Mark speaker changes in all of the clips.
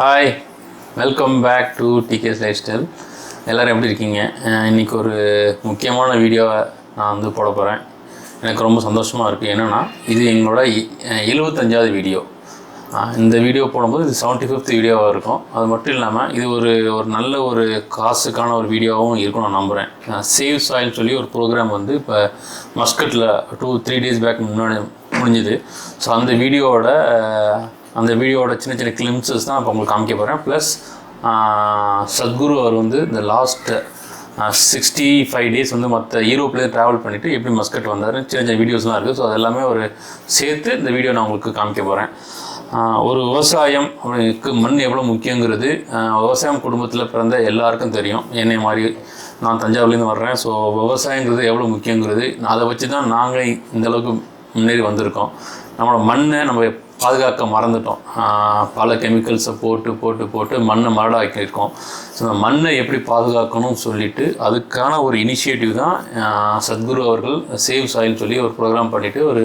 Speaker 1: Hi, welcome back to DK's lifestyle. எல்லோரும் எப்படி இருக்கீங்க? இன்றைக்கி ஒரு முக்கியமான வீடியோவை நான் வந்து போட போகிறேன். எனக்கு ரொம்ப சந்தோஷமாக இருக்குது. என்னென்னா, இது எங்களோட 75வது வீடியோ. இந்த வீடியோ போடும்போது இது 75th வீடியோவாக இருக்கும். அது மட்டும் இல்லாமல் இது ஒரு நல்ல ஒரு காசுக்கான ஒரு வீடியோவும் இருக்கும் நான் நம்புகிறேன். சேவ் சாயில்னு சொல்லி ஒரு ப்ரோக்ராம் வந்து இப்போ மஸ்கட்டில் 2-3 days பேக் முன்னாடி முடிஞ்சுது. ஸோ அந்த வீடியோவோட சின்ன சின்ன கிளிம்ஸஸ் தான் இப்போ உங்களுக்கு காமிக்க போகிறேன். ப்ளஸ் சத்குரு அவர் வந்து இந்த லாஸ்ட் 65 days வந்து மற்ற யூரோப்லேயே ட்ராவல் பண்ணிவிட்டு எப்படி மஸ்கட் வந்தார் சின்ன சின்ன வீடியோஸ்லாம் இருக்குது. ஸோ அது எல்லாமே ஒரு சேர்த்து இந்த வீடியோ நான் உங்களுக்கு காமிக்க போகிறேன். ஒரு விவசாயம் அவனுக்கு மண் எவ்வளோ முக்கியங்கிறது விவசாயம் குடும்பத்தில் பிறந்த எல்லாருக்கும் தெரியும். என்னை மாதிரி நான் தஞ்சாவூர்லேருந்து வர்றேன். ஸோ விவசாயங்கிறது எவ்வளோ முக்கியங்கிறது அதை வச்சு தான் நாங்கள் இந்தளவுக்கு முன்னேறி வந்திருக்கோம். நம்மளோட மண்ணை நம்ம பாதுகாக்க மறந்துட்டோம். பல கெமிக்கல்ஸை போட்டு மண்ணை மரடாக்கியிருக்கோம். ஸோ அந்த மண்ணை எப்படி பாதுகாக்கணும்னு சொல்லிவிட்டு அதுக்கான ஒரு இனிஷியேட்டிவ் தான் சத்குரு அவர்கள் சேவ் சாயில் சொல்லி ஒரு ப்ரோக்ராம் பண்ணிவிட்டு ஒரு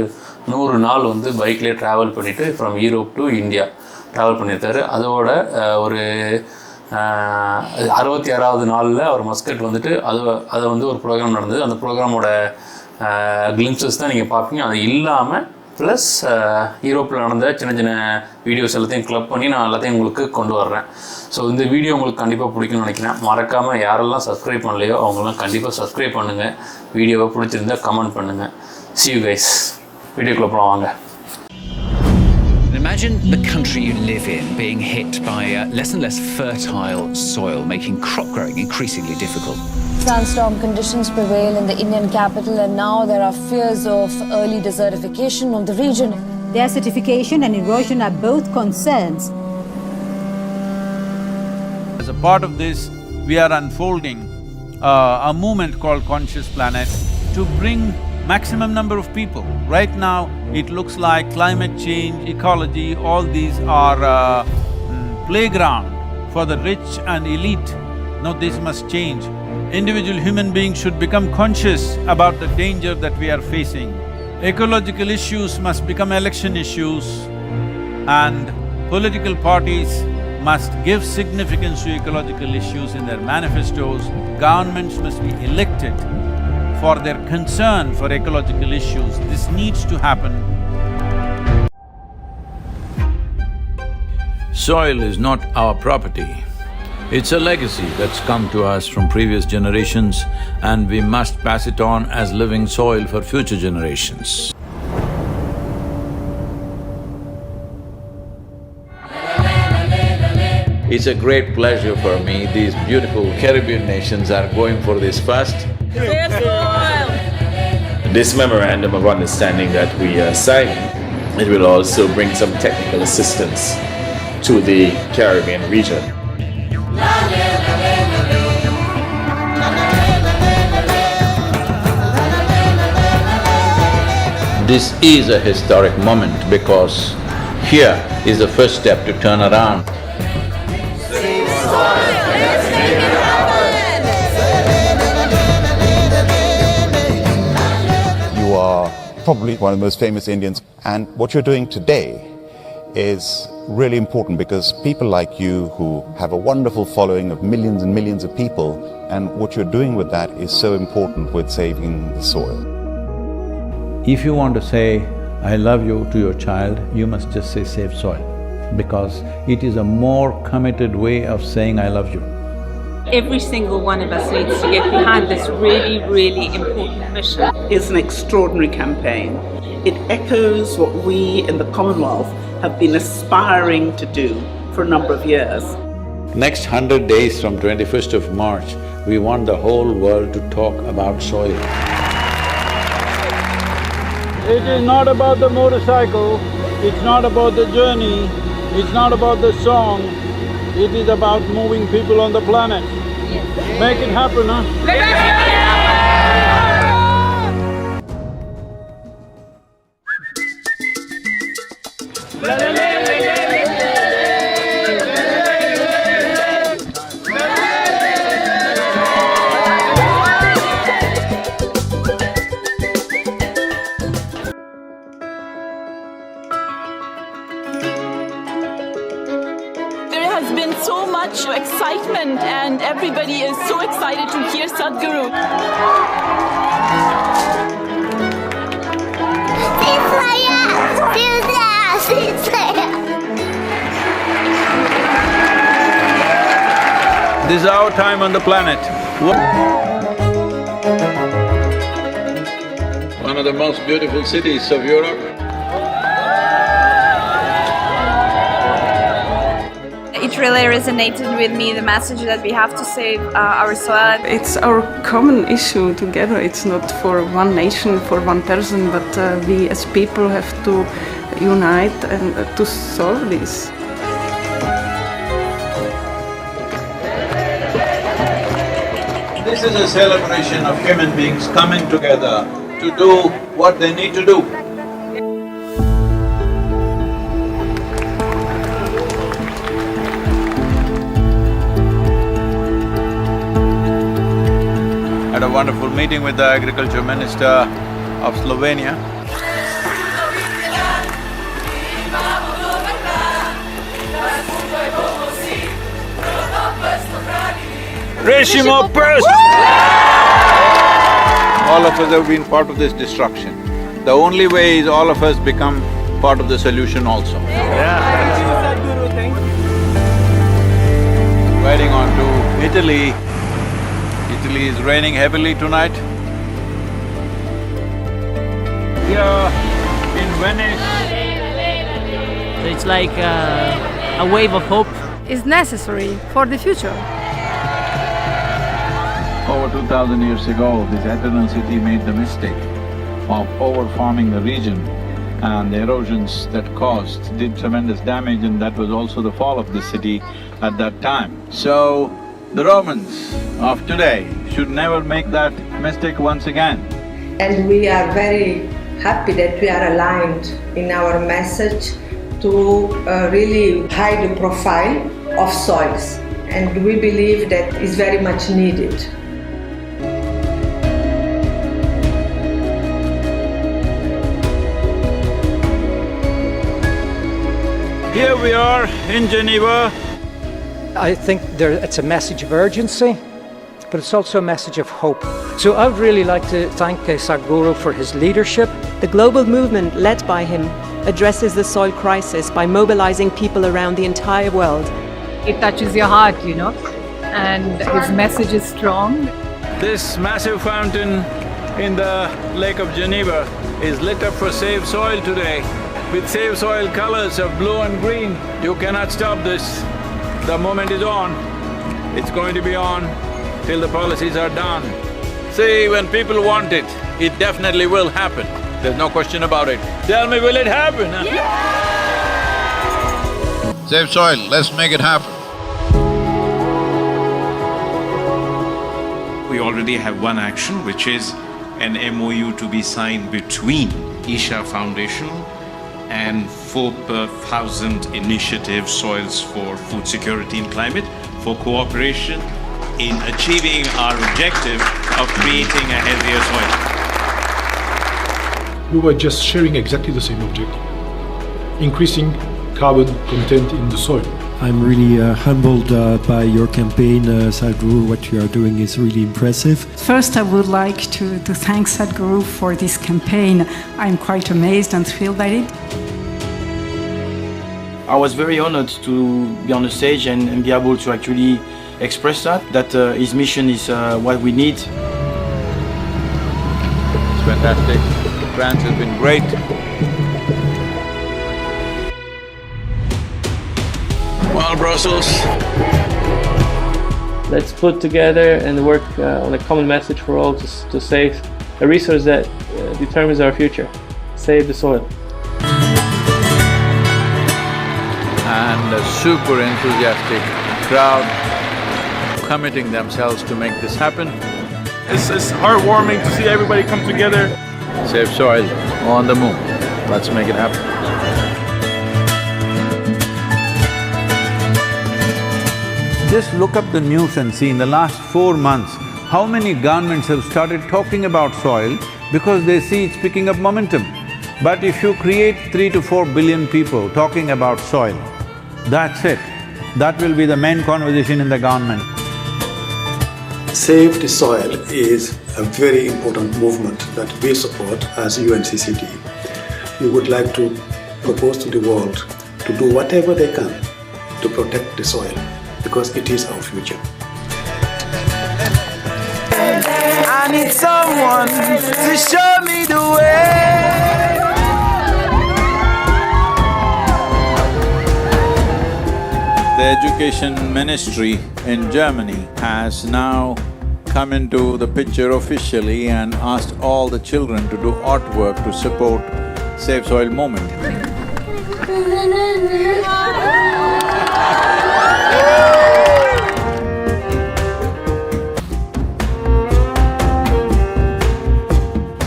Speaker 1: 100 நாள் வந்து பைக்லேயே ட்ராவல் பண்ணிவிட்டு from Europe to India travel பண்ணியிருக்காரு. அதோட ஒரு 66வது நாளில் அவர் மஸ்கட் வந்துட்டு அதை வந்து ஒரு ப்ரோக்ராம் நடந்தது. அந்த ப்ரோக்ராமோட கிளிம்சஸ் தான் நீங்கள் பார்ப்பீங்க. அது இல்லாமல் ப்ளஸ் யூரோப்பில் நடந்த சின்ன சின்ன வீடியோஸ் எல்லாத்தையும் கிளப் பண்ணி நான் எல்லாத்தையும் உங்களுக்கு கொண்டு வர்றேன். ஸோ இந்த வீடியோ உங்களுக்கு கண்டிப்பாக பிடிக்கும்னு நினைக்கிறேன். மறக்காமல் யாரெல்லாம் சப்ஸ்கிரைப் பண்ணலையோ அவங்களாம் கண்டிப்பாக சப்ஸ்கிரைப் பண்ணுங்கள். வீடியோவை பிடிச்சிருந்தால் கமெண்ட் பண்ணுங்கள். See you guys. வீடியோக்குள்ளே போகலாம் வாங்க.
Speaker 2: Imagine the country you live in being hit by less and less fertile soil, making crop growing increasingly difficult.
Speaker 3: Sandstorm conditions prevail in the Indian capital, and now there are fears of early desertification of the region.
Speaker 4: Desertification and erosion are both concerns.
Speaker 5: As a part of this, we are unfolding a movement called Conscious Planet to bring maximum number of people. Right now, it looks like climate change, ecology, all these are playground for the rich and elite. No, this must change. Individual human beings should become conscious about the danger that we are facing. Ecological issues must become election issues, and political parties must give significance to ecological issues in their manifestos. Governments must be elected for their concern for ecological issues. This needs to happen.
Speaker 6: Soil is not our property. It's a legacy that's come to us from previous generations, and we must pass it on as living soil for future generations. It's a great pleasure for me. These beautiful Caribbean nations are going for this first.
Speaker 7: This memorandum of understanding that we are signing, it will also bring some technical assistance to the Caribbean region.
Speaker 6: This is a historic moment because here is the first step to turn around.
Speaker 8: You are probably one of the most famous Indians, and what you're doing today is really important because people like you who have a wonderful following of millions and millions of people, and what you're doing with that is so important with saving the soil.
Speaker 5: If you want to say, "I love you" to your child, you must just say, "Save soil," because it is a more committed way of saying, "I love you."
Speaker 9: Every single one of us needs to get behind this really, really important mission.
Speaker 10: It's an extraordinary campaign. It echoes what we in the Commonwealth have been aspiring to do for a number of years.
Speaker 6: Next 100 days from 21st of March, we want the whole world to talk about soil.
Speaker 5: It is not about the motorcycle, it's not about the journey, it's not about the song, it is about moving people on the planet. Make it happen, huh?
Speaker 9: excitement, and everybody is so excited to hear Sadguru.
Speaker 5: This is our time on the planet.
Speaker 6: One of the most beautiful cities of Europe.
Speaker 9: It really resonated with me, the message that we have to save our soil.
Speaker 10: It's our common issue together. It's not for one nation, for one person, but we as people have to unite and to solve this.
Speaker 5: This is a celebration of human beings coming together to do what they need to do. Had a wonderful meeting with the Agriculture Minister of Slovenia. Reshimo first! All of us have been part of this destruction. The only way is all of us become part of the solution also. Riding on to Italy. Italy is raining heavily tonight. We are in Venice.
Speaker 11: So it's like a wave of hope.
Speaker 4: Is necessary for the future.
Speaker 5: Over 2000 years ago, this eternal city made the mistake of over-farming the region, and the erosions that caused did tremendous damage, and that was also the fall of the city at that time. So, the Romans of today should never make that mistake once again.
Speaker 12: And we are very happy that we are aligned in our message to really hide the profile of soils, and we believe that is very much needed.
Speaker 5: Here we are in Geneva.
Speaker 11: I think it's a message of urgency, but it's also a message of hope. So I would really like to thank Sadguru for his leadership.
Speaker 13: The global movement led by him addresses the soil crisis by mobilizing people around the entire world.
Speaker 9: It touches your heart, you know, and his message is strong.
Speaker 5: This massive fountain in the Lake of Geneva is lit up for Save Soil today with Save Soil colors of blue and green. You cannot stop this. The moment is on. It's going to be on till the policies are done. See, when people want it, it definitely will happen. There's no question about it. Tell me, will it happen? Yeah! Save soil, let's make it happen.
Speaker 14: We already have one action, which is an MOU to be signed between Isha Foundation and 4,000 initiative Soils for Food Security and Climate for cooperation in achieving our objective of creating a healthier soil.
Speaker 15: We were just sharing exactly the same objective, increasing carbon content in the soil.
Speaker 16: I'm really humbled by your campaign, Sadguru. What you are doing is really impressive.
Speaker 17: First, I would like to thank Sadguru for this campaign. I'm quite amazed and thrilled by it.
Speaker 18: I was very honored to be on the stage and be able to actually express that his mission is what we need.
Speaker 5: It's fantastic. France has been great. Well, Brussels.
Speaker 19: Let's put together and work on a common message for all to save a resource that determines our future. Save the soil.
Speaker 5: And a super enthusiastic crowd committing themselves to make this happen.
Speaker 20: It's heartwarming to see everybody come together.
Speaker 5: Save soil on the move. Let's make it happen. Just look up the news and see in the last 4 months, how many governments have started talking about soil because they see it's picking up momentum. But if you create 3 to 4 billion people talking about soil, that's it. That will be the main conversation in the government.
Speaker 21: Save the Soil is a very important movement that we support as UNCCT. We would like to propose to the world to do whatever they can to protect the soil because it is our future.
Speaker 22: I need someone to show me the way.
Speaker 6: The Education Ministry in Germany has now come into the picture officially and asked all the children to do artwork to support Save Soil movement.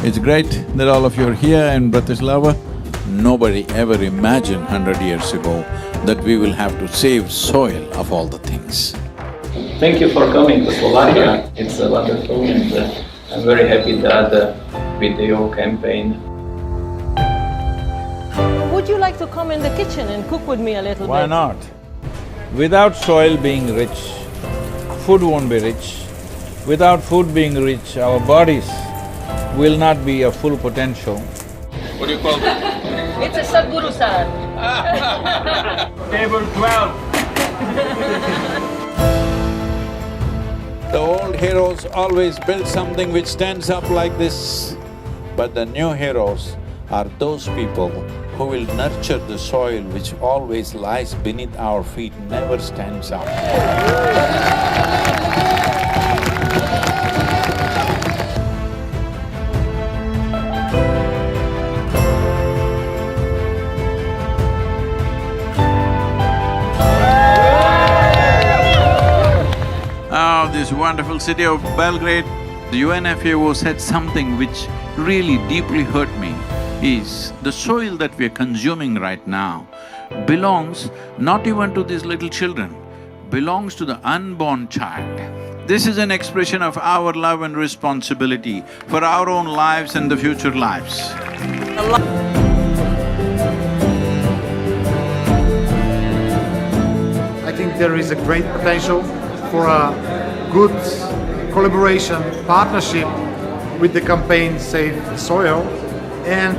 Speaker 6: It's great that all of you are here in Bratislava. Nobody ever imagined 100 years ago that we will have to save soil of all the things.
Speaker 19: Thank you for coming to Slovakia. It's wonderful, and I'm very happy that with your campaign.
Speaker 23: Would you like to come in the kitchen and cook with me a little bit?
Speaker 6: Why not? Without soil being rich, food won't be rich. Without food being rich, our bodies will not be a full potential.
Speaker 19: What do you call it?
Speaker 23: It's a Sadguru salad.
Speaker 19: Table 12.
Speaker 6: The old heroes always built something which stands up like this, but the new heroes are those people who will nurture the soil which always lies beneath our feet, never stands up. This wonderful city of Belgrade, the UNFAO said something which really deeply hurt me, is the soil that we are consuming right now belongs not even to these little children, belongs to the unborn child. This is an expression of our love and responsibility for our own lives and the future lives.
Speaker 24: I think there is a great potential for a good collaboration, partnership with the campaign Save the Soil and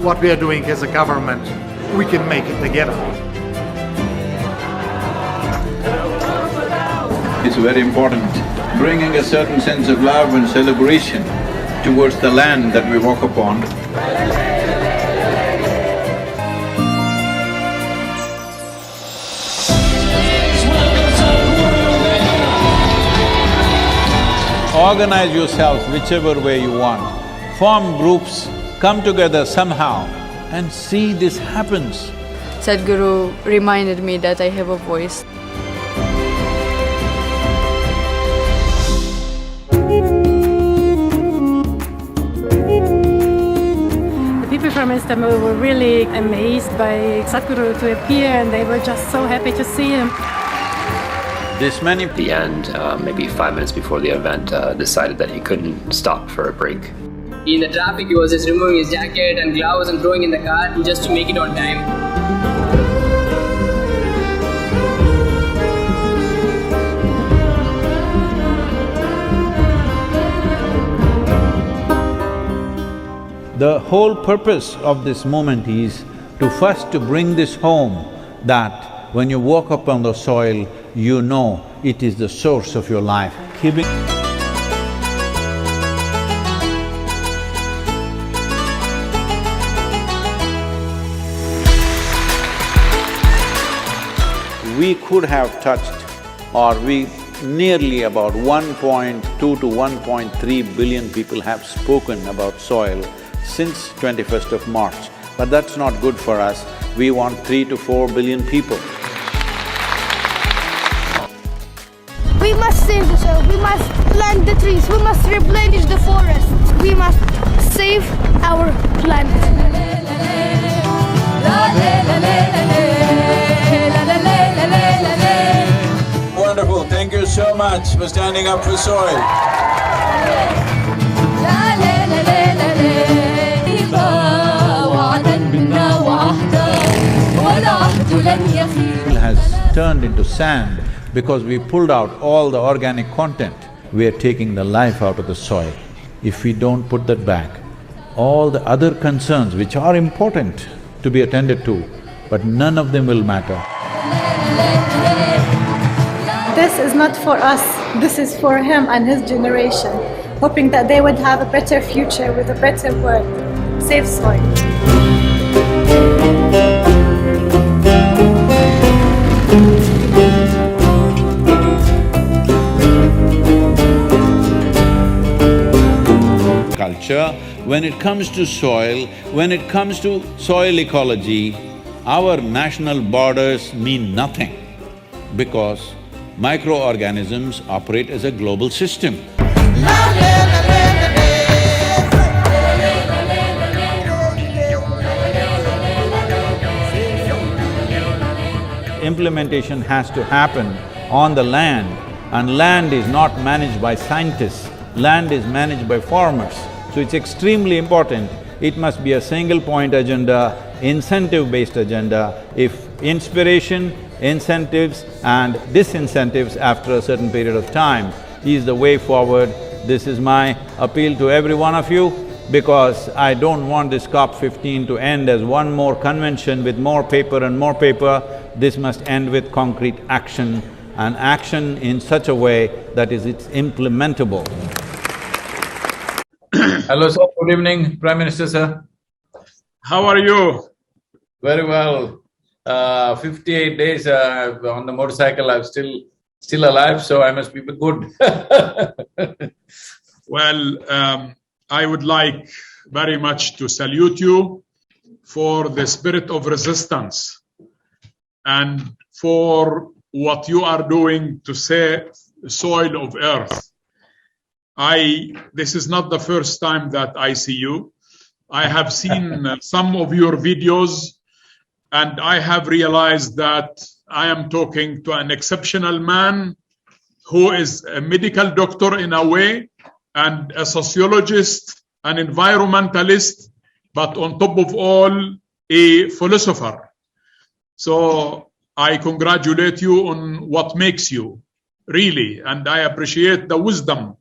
Speaker 24: what we are doing as a government. We can make it together.
Speaker 6: It's very important, bringing a certain sense of love and celebration towards the land that we walk upon. Organize yourselves whichever way you want, form groups, come together somehow and see this happens.
Speaker 25: Sadguru reminded me that I have a voice.
Speaker 17: The people from Istanbul were really amazed by Sadguru to appear, and they were just so happy to see him.
Speaker 6: This many…
Speaker 26: At the end, maybe 5 minutes before the event, decided that he couldn't stop for a break.
Speaker 27: In the traffic, he was just removing his jacket and gloves and throwing in the car just to make it on time.
Speaker 6: The whole purpose of this movement is to first to bring this home, that when you walk upon the soil, you know it is the source of your life. Keeping… We could have touched, or we nearly about 1.2 to 1.3 billion people have spoken about soil since 21st of March. But that's not good for us. We want 3 to 4 billion people.
Speaker 28: We must save the soil, we must plant the trees, we must replenish the forests, we must save our planet.
Speaker 6: Wonderful, thank you so much for standing up for soil. Has
Speaker 5: turned into sand because we pulled out all the organic content. We are taking the life out of the soil. If we don't put that back, all the other concerns which are important to be attended to, but none of them will matter.
Speaker 1: This is not for us, this is for him and his generation, hoping that they would have a better future with a better world. Save soil.
Speaker 5: Culture, when it comes to soil, when it comes to soil ecology, our national borders mean nothing because microorganisms operate as a global system. Implementation has to happen on the land, and land is not managed by scientists, land is managed by farmers. So it's extremely important. It must be a single point agenda, incentive-based agenda. If inspiration, incentives and disincentives after a certain period of time is the way forward, this is my appeal to every one of you, because I don't want this COP15 to end as one more convention with more paper and more paper. This must end with concrete action, and action in such a way that it's implementable. Hello sir, good evening, Prime Minister sir.
Speaker 20: How are you?
Speaker 5: Very well. 58 days on the motorcycle, I'm still alive, so I must be good.
Speaker 20: Well, I would like very much to salute you for the spirit of resistance and for what you are doing to save soil of earth. This is not the first time that I see you. I have seen some of your videos, and I have realized that I am talking to an exceptional man who is a medical doctor in a way, and a sociologist, an environmentalist, but on top of all, a philosopher. So I congratulate you on what makes you, really, and I appreciate the wisdom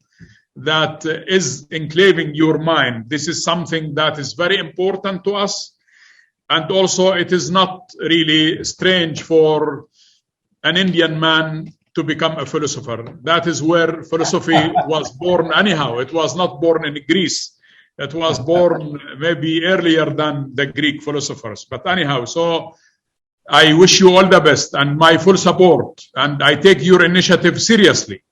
Speaker 20: that is enclaving your mind. This is something that is very important to us, and also it is not really strange for an Indian man to become a philosopher. That is where philosophy was born anyhow. It was not born in Greece. It was born maybe earlier than the Greek philosophers. But anyhow, so I wish you all the best and my full support, and I take your initiative seriously.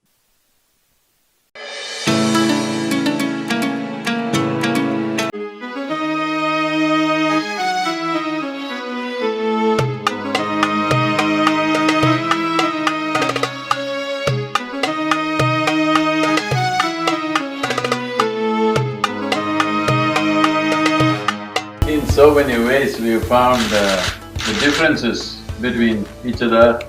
Speaker 5: In so many ways, we have found the differences between each other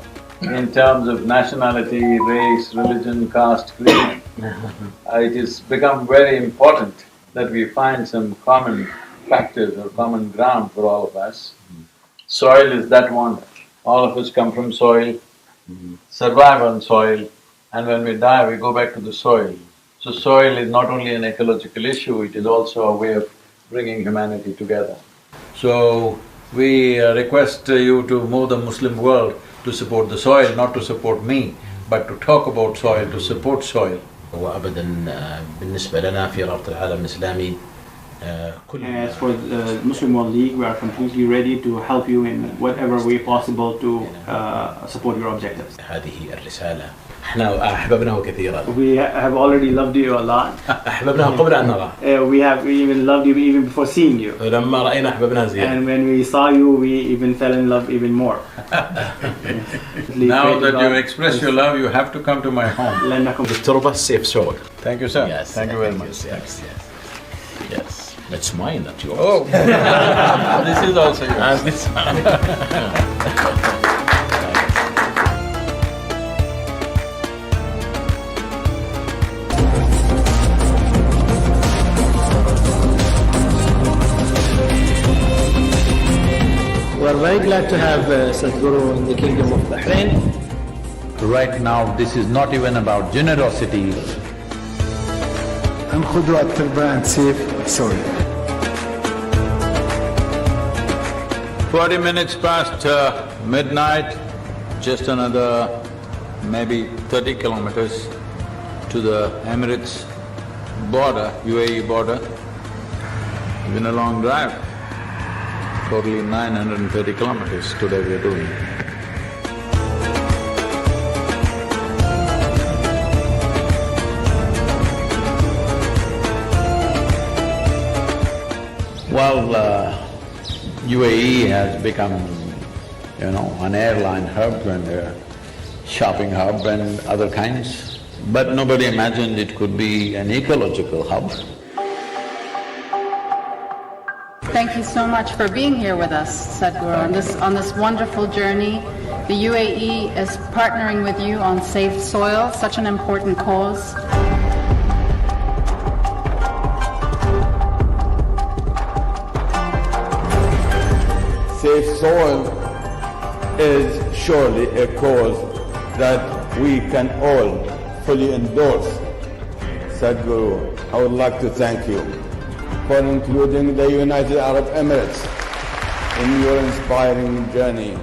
Speaker 5: in terms of nationality, race, religion, caste, creed. It has become very important that we find some common factors or common ground for all of us. Soil is that one. All of us come from soil, survive on soil, and when we die, we go back to the soil. So soil is not only an ecological issue, it is also a way of bringing humanity together. So, we request you to move the Muslim world to support the soil, not to support me, but to talk about soil, to support soil.
Speaker 2: وأبداً بالنسبة لنا في رابطة العالم الإسلامي
Speaker 18: As for the Muslim World League, we are completely ready to help you in whatever way possible to support your objectives.
Speaker 2: هذه الرسالة احنا أحببناه كثيرا.
Speaker 18: We have already loved you a lot.
Speaker 2: أحببناه قبل أن نراه.
Speaker 18: We even loved you even before seeing you.
Speaker 2: لما رأينا أحببناه زيادة.
Speaker 18: And when we saw you, we even fell in love even more.
Speaker 5: Now that you express your love, you have to come to my home.
Speaker 2: التربة safe soil.
Speaker 5: Thank you, sir.
Speaker 2: Yes.
Speaker 5: Thank you very much.
Speaker 2: Yes. It's mine, not yours.
Speaker 5: Oh, this is also yours.
Speaker 2: And this one.
Speaker 3: We're very glad to have Sadguru in the Kingdom of Bahrain.
Speaker 4: Right now, this is not even about generosity.
Speaker 7: خذوا التربة and save soil.
Speaker 5: 40 minutes past midnight, just another maybe 30 kilometers to the Emirates border, UAE border. It's been a long drive, totally 930 kilometers today we are doing. Well, UAE has become, an airline hub and a shopping hub and other kinds, but nobody imagined it could be an ecological hub.
Speaker 8: Thank you so much for being here with us, Sadhguru, on this wonderful journey. The UAE is partnering with you on Safe Soil, such an important cause.
Speaker 10: Safe soil is surely a cause that we can all fully endorse. Sadhguru, I would like to thank you for including the United Arab Emirates in your inspiring journey.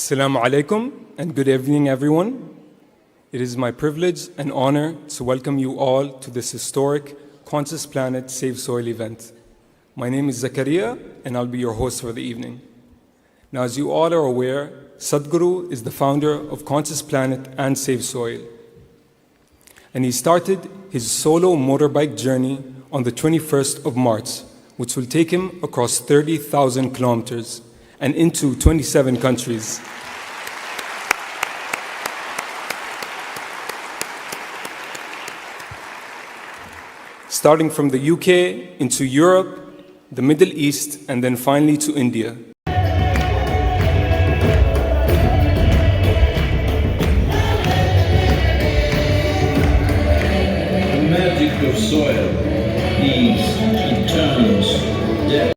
Speaker 11: Assalamu alaikum and good evening everyone. It is my privilege and honor to welcome you all to this historic Conscious Planet Save Soil event. My name is Zakaria and I'll be your host for the evening. Now, as you all are aware, Sadhguru is the founder of Conscious Planet and Save Soil. And he started his solo motorbike journey on the 21st of March, which will take him across 30,000 kilometers and into 27 countries. Starting from the UK into Europe, the Middle East, and then finally to India.
Speaker 4: The magic of soil is, it turns death.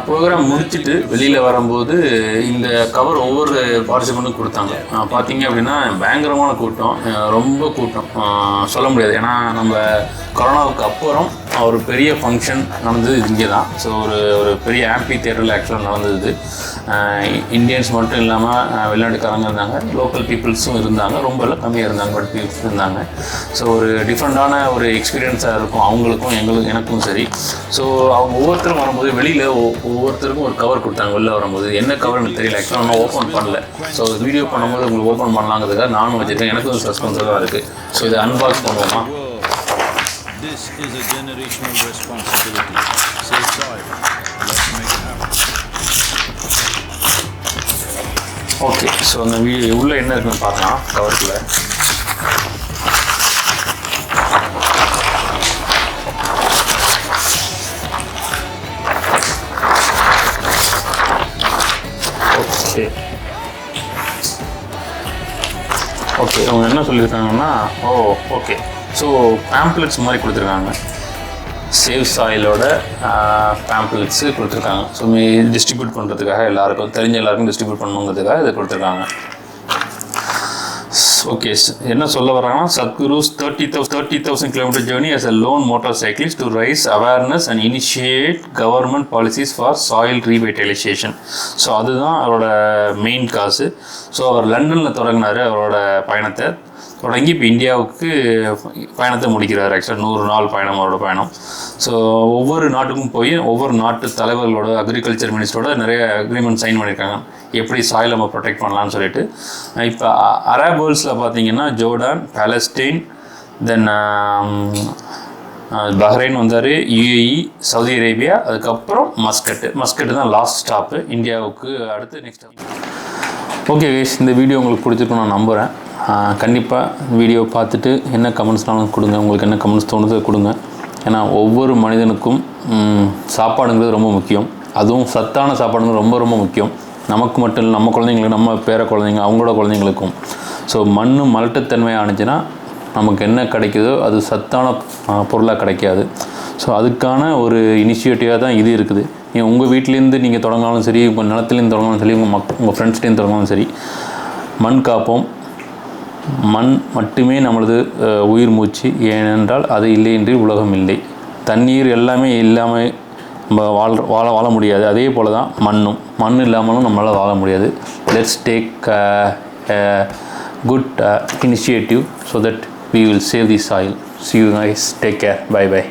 Speaker 9: Programme முடிச்சுட்டு வெளியில் வரும்போது இந்த cover ஒவ்வொரு பார்ட்டிசிபெண்ட்டுக்கும் கொடுத்தாங்க. பார்த்தீங்க அப்படின்னா பயங்கரமான கூட்டம், ரொம்ப கூட்டம் சொல்ல முடியாது. ஏன்னா நம்ம கொரோனாவுக்கு அப்புறம் ஒரு பெரிய ஃபங்க்ஷன் நடந்தது இங்கே தான். ஸோ ஒரு பெரிய ஆம்பி தியேட்டரில் ஆக்சுவலாக நடந்தது. இந்தியன்ஸ் மட்டும் இல்லாமல் வெளிநாட்டுக்காரங்க இருந்தாங்க, லோக்கல் பீப்புள்ஸும் இருந்தாங்க, ரொம்ப எல்லாம் கம்மியாக இருந்தாங்க, பட் பீப்புள்ஸ் இருந்தாங்க. ஸோ ஒரு டிஃப்ரெண்ட்டான ஒரு எக்ஸ்பீரியன்ஸாக இருக்கும் அவங்களுக்கும் எனக்கும் சரி. ஸோ அவங்க ஒவ்வொருத்தரும் வரும்போது வெளியில் ஒவ்வொருத்தருக்கும் ஒரு கவர் கொடுத்தாங்க. வெளில வரும்போது என்ன கவர் எனக்கு தெரியல, ஆக்சுவலாக நான் ஓப்பன் பண்ணல. ஸோ வீடியோ பண்ணும்போது உங்களுக்கு ஓப்பன் பண்ணலாங்கிறதுக்காக நானும் வச்சுருக்கேன். எனக்கும் ஒரு சஸ்பென்ஸாக இருக்குது. ஸோ இதை அன்பாக்ஸ் பண்ணுவோமா?
Speaker 12: This is a generational responsibility. Save soil. Let's make it happen.
Speaker 9: Okay, so அந்த உள்ளே என்ன இருக்குன்னு பார்க்கலாம். கவருக்குள்ள ஓகே அவங்க என்ன சொல்லியிருக்காங்கன்னா, ஓகே, ஸோ பேம்ப்ளெட்ஸ் மாதிரி கொடுத்துருக்காங்க. சேவ் சாயிலோட பேம்ப்ளெட்ஸு கொடுத்துருக்காங்க. ஸோ டிஸ்ட்ரிபியூட் பண்ணுறதுக்காக எல்லாருக்கும் தெரிஞ்ச எல்லாருக்கும் டிஸ்ட்ரிபியூட் பண்ணணுங்கிறதுக்காக இதை கொடுத்துருக்காங்க. ஓகே, என்ன சொல்ல வராங்கன்னா, Sadguru's 30,000 km journey as a lone motorcyclist to raise awareness and initiate government policies for soil revitalization. So அதுதான் அவரோட மெயின் காசு. ஸோ அவர் லண்டனில் தொடங்கினார் அவரோட பயணத்தை. தொடங்கி இப்போ இந்தியாவுக்கு பயணத்தை முடிக்கிறார். ஆக்சுவலாக 100 நாள் பயணம் அவரோட பயணம். ஸோ ஒவ்வொரு நாட்டுக்கும் போய் ஒவ்வொரு நாட்டு தலைவர்களோட அக்ரிகல்ச்சர் மினிஸ்டரோட நிறைய அக்ரிமெண்ட் சைன் பண்ணியிருக்காங்க, எப்படி சாயில் நம்ம ப்ரொடெக்ட் பண்ணலான்னு சொல்லிட்டு. இப்போ அரப் வேர்ல்ட்ஸில் பார்த்தீங்கன்னா ஜோர்டான், பாலஸ்டைன், தென் பஹ்ரைன் வந்தார், யுஏஇ, சவுதி அரேபியா, அதுக்கப்புறம் மஸ்கட்டு தான் லாஸ்ட் ஸ்டாப்பு இந்தியாவுக்கு அடுத்து நெக்ஸ்ட். ஓகே கைஸ், இந்த வீடியோ உங்களுக்கு பிடிச்சிருக்குன்னு நான் நம்புகிறேன். கண்டிப்பாக வீடியோ பார்த்துட்டு என்ன கமெண்ட்ஸ்னாலும் கொடுங்க, உங்களுக்கு என்ன கமெண்ட்ஸ் தோணுதோ கொடுங்க. ஏன்னா ஒவ்வொரு மனிதனுக்கும் சாப்பாடுங்கிறது ரொம்ப முக்கியம். அதுவும் சத்தான சாப்பாடுங்கிறது ரொம்ப ரொம்ப முக்கியம். நமக்கு மட்டும் இல்லை, நம்ம குழந்தைங்களுக்கு, நம்ம பேர குழந்தைங்க, அவங்களோட குழந்தைங்களுக்கும். ஸோ மலட்டுத்தன்மையாக ஆணுச்சுன்னா நமக்கு என்ன கிடைக்குதோ அது சத்தான பொருளாக கிடைக்காது. ஸோ அதுக்கான ஒரு இனிஷியேட்டிவாக தான் இது இருக்குது. நீங்கள் உங்கள் வீட்டிலேருந்து நீங்கள் தொடங்கினாலும் சரி, உங்கள் நிலத்துலேருந்து தொடங்கினாலும் சரி, உங்கள் ஃப்ரெண்ட்ஸ்லேருந்து தொடங்கினாலும் சரி, மண் காப்போம். மண் மட்டுமே நம்மளது உயிர் மூச்சு. ஏனென்றால் அது இல்லை என்று உலகம் இல்லை. தண்ணீர் எல்லாமே இல்லாமல் நம்ம வாழ முடியாது. அதே போல் தான் மண் இல்லாமலும் நம்மளால் வாழ முடியாது. Let's take good initiative so that we will save the soil. See you guys. Take care. Bye bye.